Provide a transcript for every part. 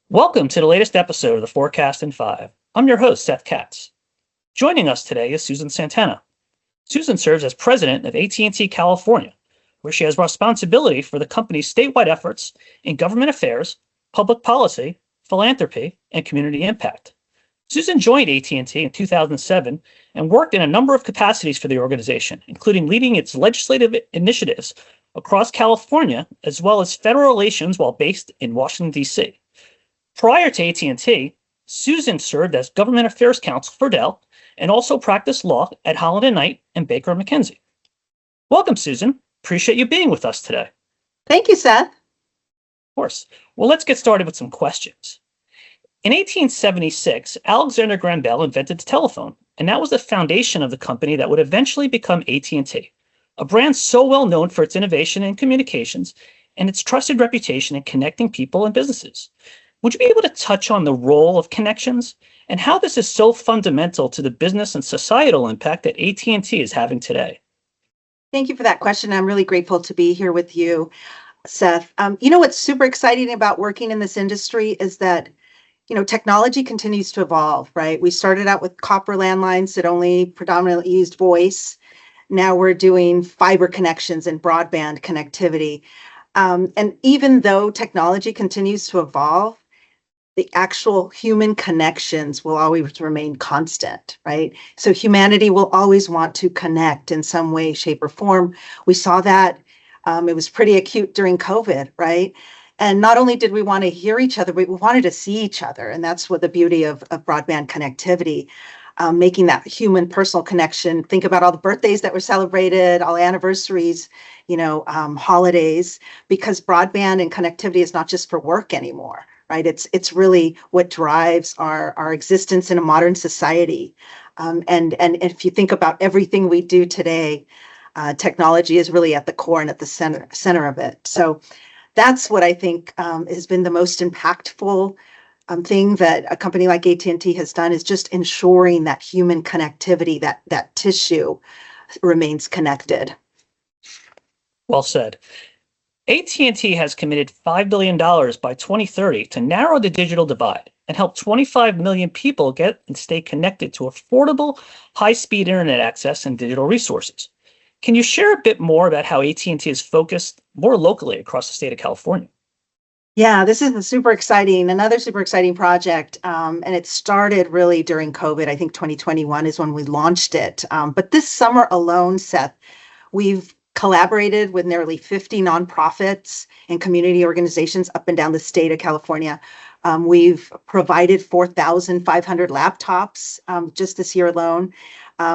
Welcome to the latest episode of the Forecast in 5. I'm your host, Seth Katz. Joining us today is Susan Santana. Susan serves as President of AT&T California, where she has responsibility for the company's statewide efforts in government affairs, public policy, philanthropy, and community impact. Susan joined AT&T in 2007 and worked in a number of capacities for the organization, including leading its legislative initiatives across California, as well as federal relations while based in Washington, D.C. Prior to AT&T, Susan served as Government Affairs Counsel for Dell and also practiced law at Holland & Knight and Baker McKenzie. Welcome, Susan. Appreciate you being with us today. Thank you, Seth. Of course. Well, let's get started with some questions. In 1876, Alexander Graham Bell invented the telephone, and that was the foundation of the company that would eventually become AT&T, a brand so well known for its innovation in communications and its trusted reputation in connecting people and businesses. Would you be able to touch on the role of connections and how this is so fundamental to the business and societal impact that AT&T is having today? Thank you for that question. I'm really grateful to be here with you, Seth. What's super exciting about working in this industry is that, technology continues to evolve, right? We started out with copper landlines that only predominantly used voice. Now we're doing fiber connections and broadband connectivity. And even though technology continues to evolve, the actual human connections will always remain constant, right? So humanity will always want to connect in some way, shape, or form. We saw that it was pretty acute during COVID, right? And not only did we want to hear each other, but we wanted to see each other. And that's what the beauty of broadband connectivity, making that human personal connection. Think about all the birthdays that were celebrated, all anniversaries, holidays, because broadband and connectivity is not just for work anymore. Right, it's really what drives our existence in a modern society, and if you think about everything we do today, technology is really at the core and at the center of it. So that's what I think has been the most impactful thing that a company like AT&T has done, is just ensuring that human connectivity, that tissue remains connected. Well said. AT&T has committed $5 billion by 2030 to narrow the digital divide and help 25 million people get and stay connected to affordable, high-speed internet access and digital resources. Can you share a bit more about how AT&T is focused more locally across the state of California? Yeah, this is another super exciting project, and it started really during COVID. I think 2021 is when we launched it. But this summer alone, Seth, we've collaborated with nearly 50 nonprofits and community organizations up and down the state of California. We've provided 4,500 laptops just this year alone,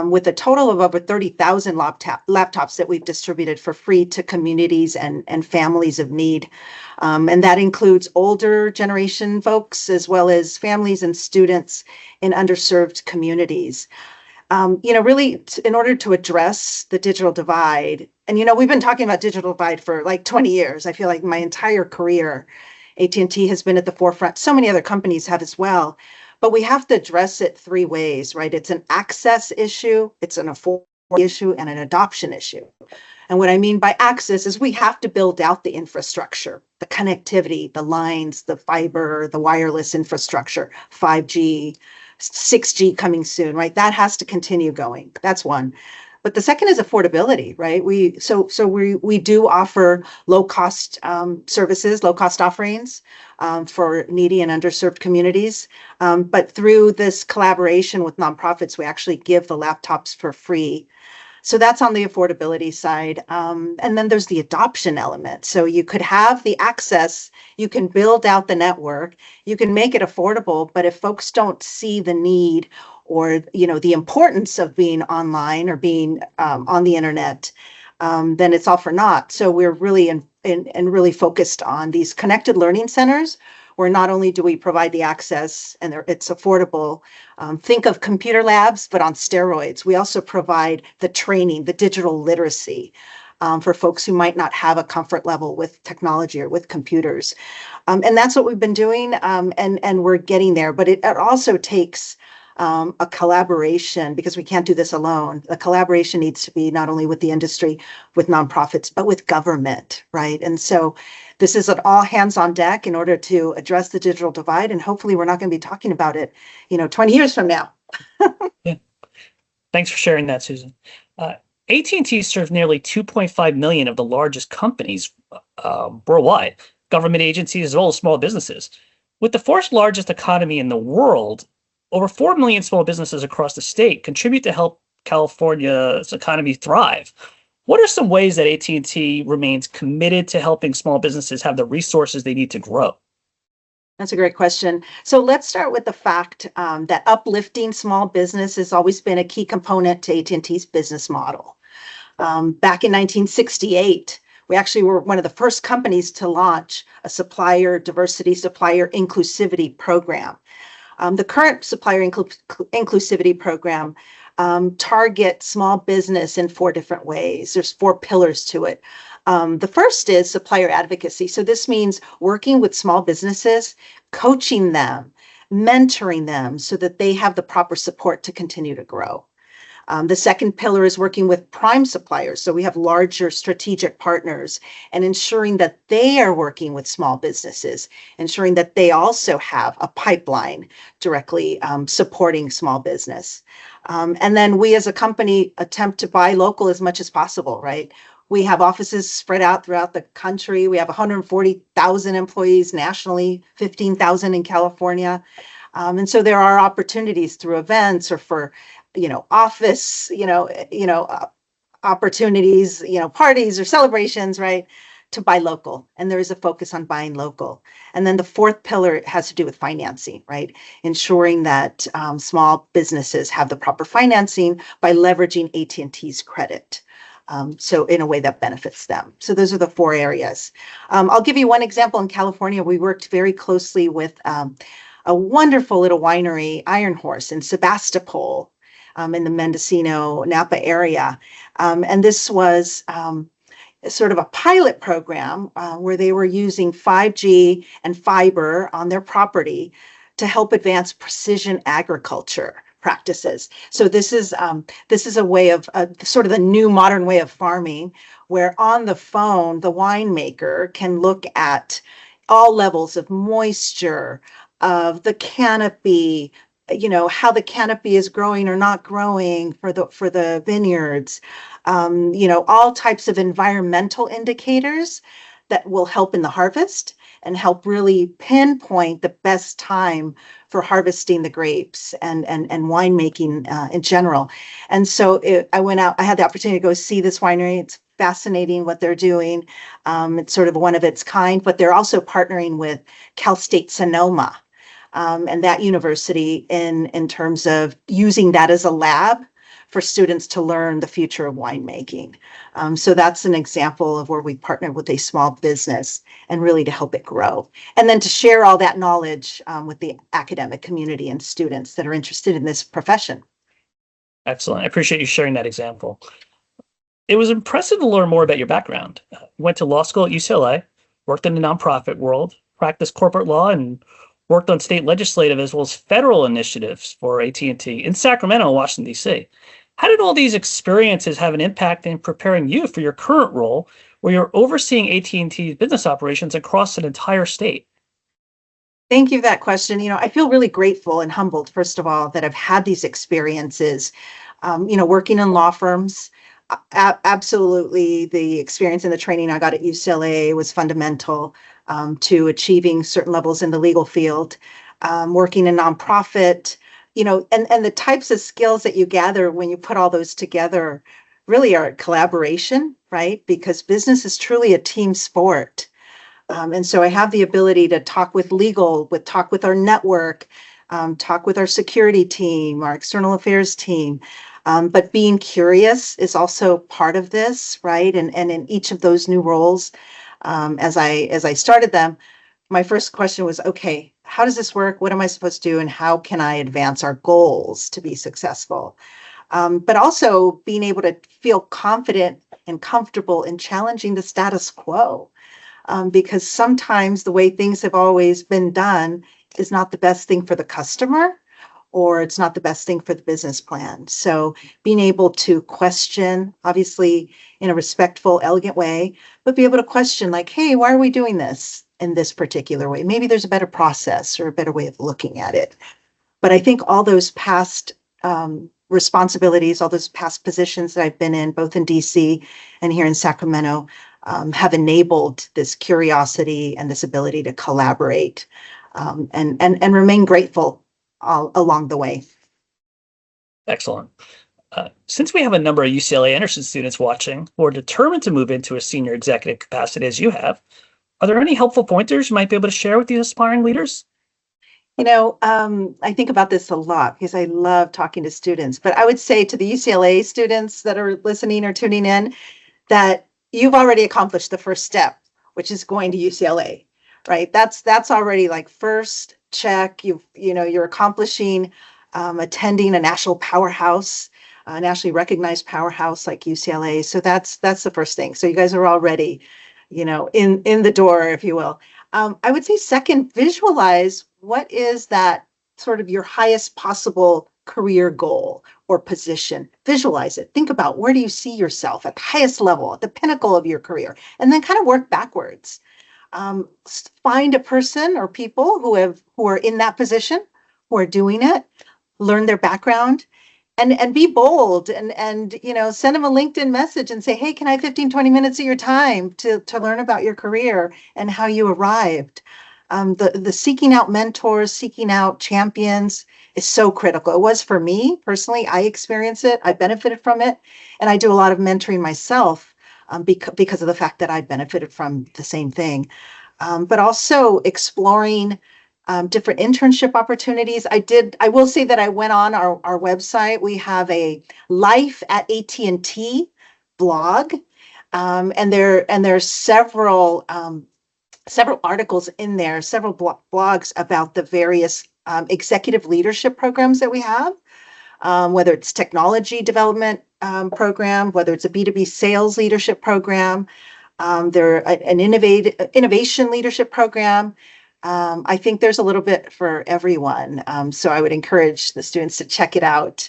with a total of over 30,000 laptops that we've distributed for free to communities and families of need. And that includes older generation folks, as well as families and students in underserved communities. Really, in order to address the digital divide, and we've been talking about digital divide for like 20 years. I feel like my entire career, AT&T has been at the forefront. So many other companies have as well. But we have to address it three ways, right? It's an access issue, it's an affordability issue, and an adoption issue. And what I mean by access is we have to build out the infrastructure, the connectivity, the lines, the fiber, the wireless infrastructure, 5G, 6G coming soon, right? That has to continue going. That's one. But the second is affordability, right? We do offer low-cost services, low-cost offerings for needy and underserved communities. But through this collaboration with nonprofits, we actually give the laptops for free. So that's on the affordability side. And then there's the adoption element. So you could have the access, you can build out the network, you can make it affordable, but if folks don't see the need or the importance of being online or being on the internet, then it's all for naught. So we're really really focused on these connected learning centers, where not only do we provide the access and it's affordable, think of computer labs, but on steroids. We also provide the training, the digital literacy for folks who might not have a comfort level with technology or with computers. And that's what we've been doing, and we're getting there. But it also takes a collaboration, because we can't do this alone. The collaboration needs to be not only with the industry, with nonprofits, but with government, right? And so this is an all hands on deck in order to address the digital divide. And hopefully we're not going to be talking about it, 20 years from now. Yeah. Thanks for sharing that, Susan. AT&T serves nearly 2.5 million of the largest companies worldwide, government agencies as well as small businesses. With the fourth largest economy in the world, over 4 million small businesses across the state contribute to help California's economy thrive. What are some ways that AT&T remains committed to helping small businesses have the resources they need to grow? That's a great question. So let's start with the fact that uplifting small business has always been a key component to AT&T's business model. Back in 1968, we actually were one of the first companies to launch a supplier diversity, supplier inclusivity program. The current supplier inclusivity program targets small business in 4 different ways. There's 4 pillars to it. The first is supplier advocacy. So this means working with small businesses, coaching them, mentoring them so that they have the proper support to continue to grow. The second pillar is working with prime suppliers. So we have larger strategic partners and ensuring that they are working with small businesses, ensuring that they also have a pipeline directly supporting small business. And then we as a company attempt to buy local as much as possible, right? We have offices spread out throughout the country. We have 140,000 employees nationally, 15,000 in California. And so there are opportunities through events or for office, opportunities, parties or celebrations, right, to buy local. And there is a focus on buying local. And then the fourth pillar has to do with financing, right? Ensuring that small businesses have the proper financing by leveraging AT&T's credit. So in a way that benefits them. So those are the 4 areas. I'll give you one example. In California, we worked very closely with a wonderful little winery, Iron Horse, in Sebastopol, in the Mendocino, Napa area. And this was sort of a pilot program where they were using 5G and fiber on their property to help advance precision agriculture practices. So this is a way of sort of the new modern way of farming, where on the phone, the winemaker can look at all levels of moisture, of the canopy, how the canopy is growing or not growing for the vineyards, all types of environmental indicators that will help in the harvest and help really pinpoint the best time for harvesting the grapes and winemaking in general. And so I had the opportunity to go see this winery. It's fascinating what they're doing. It's sort of one of its kind, but they're also partnering with Cal State Sonoma and that university in terms of using that as a lab for students to learn the future of winemaking. So that's an example of where we partnered with a small business and really to help it grow. And then to share all that knowledge with the academic community and students that are interested in this profession. Excellent. I appreciate you sharing that example. It was impressive to learn more about your background. You went to law school at UCLA, worked in the nonprofit world, practiced corporate law, and worked on state legislative as well as federal initiatives for AT&T in Sacramento, Washington, D.C. How did all these experiences have an impact in preparing you for your current role where you're overseeing AT&T's business operations across an entire state? Thank you for that question. I feel really grateful and humbled, first of all, that I've had these experiences, working in law firms. Absolutely, the experience and the training I got at UCLA was fundamental to achieving certain levels in the legal field. Working in nonprofit, and the types of skills that you gather when you put all those together really are collaboration, right? Because business is truly a team sport. And so I have the ability to talk with legal, talk with our network, talk with our security team, our external affairs team. But being curious is also part of this, right? And in each of those new roles, as I started them, my first question was, okay, how does this work? What am I supposed to do? And how can I advance our goals to be successful? But also being able to feel confident and comfortable in challenging the status quo. Because sometimes the way things have always been done is not the best thing for the customer or it's not the best thing for the business plan. So being able to question, obviously in a respectful, elegant way, but be able to question like, hey, why are we doing this in this particular way? Maybe there's a better process or a better way of looking at it. But I think all those past responsibilities, all those past positions that I've been in, both in DC and here in Sacramento, have enabled this curiosity and this ability to collaborate and remain grateful along the way. Excellent. Since we have a number of UCLA Anderson students watching who are determined to move into a senior executive capacity as you have, are there any helpful pointers you might be able to share with these aspiring leaders? I think about this a lot because I love talking to students, but I would say to the UCLA students that are listening or tuning in that you've already accomplished the first step, which is going to UCLA, right? That's already like first check. You're accomplishing attending a national powerhouse, a nationally recognized powerhouse like UCLA. So that's the first thing. So you guys are already, in the door, if you will. I would say second, visualize what is that sort of your highest possible career goal or position. Visualize it. Think about where do you see yourself at the highest level, at the pinnacle of your career, and then kind of work backwards. Find a person or people who are in that position, who are doing it, learn their background, and be bold and send them a LinkedIn message and say, hey, can I have 15, 20 minutes of your time to learn about your career and how you arrived? The seeking out mentors, seeking out champions is so critical. It was for me personally. I experienced it. I benefited from it. And I do a lot of mentoring myself because of the fact that I benefited from the same thing. But also exploring different internship opportunities. I will say that I went on our website. We have a Life at AT&T blog. And there's several articles in there, several blogs about the various executive leadership programs that we have, whether it's technology development program, whether it's a B2B sales leadership program, an innovation leadership program. I think there's a little bit for everyone. So I would encourage the students to check it out.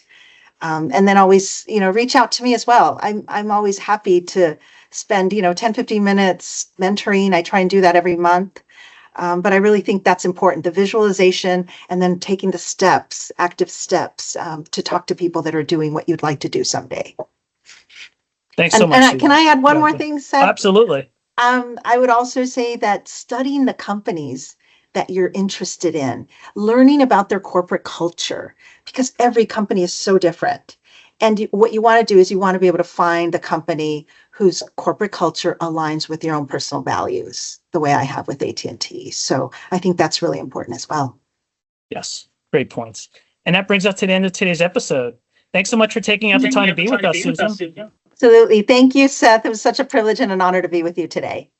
And then always, reach out to me as well. I'm always happy to spend, 10, 15 minutes mentoring. I try and do that every month. But I really think that's important, the visualization and then taking the steps, active steps to talk to people that are doing what you'd like to do someday. Thanks so much. And can I add one more thing, Seth? Absolutely. I would also say that studying the companies that you're interested in, learning about their corporate culture, because every company is so different. And what you want to do is you want to be able to find the company whose corporate culture aligns with your own personal values, the way I have with AT&T. So I think that's really important as well. Yes, great points. And that brings us to the end of today's episode. Thanks so much for taking out the time to be with us, Susan. Absolutely. Thank you, Seth. It was such a privilege and an honor to be with you today.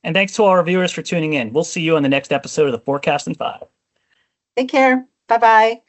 And thanks to all our viewers for tuning in. We'll see you on the next episode of the Forecast in 5. Take care. Bye-bye.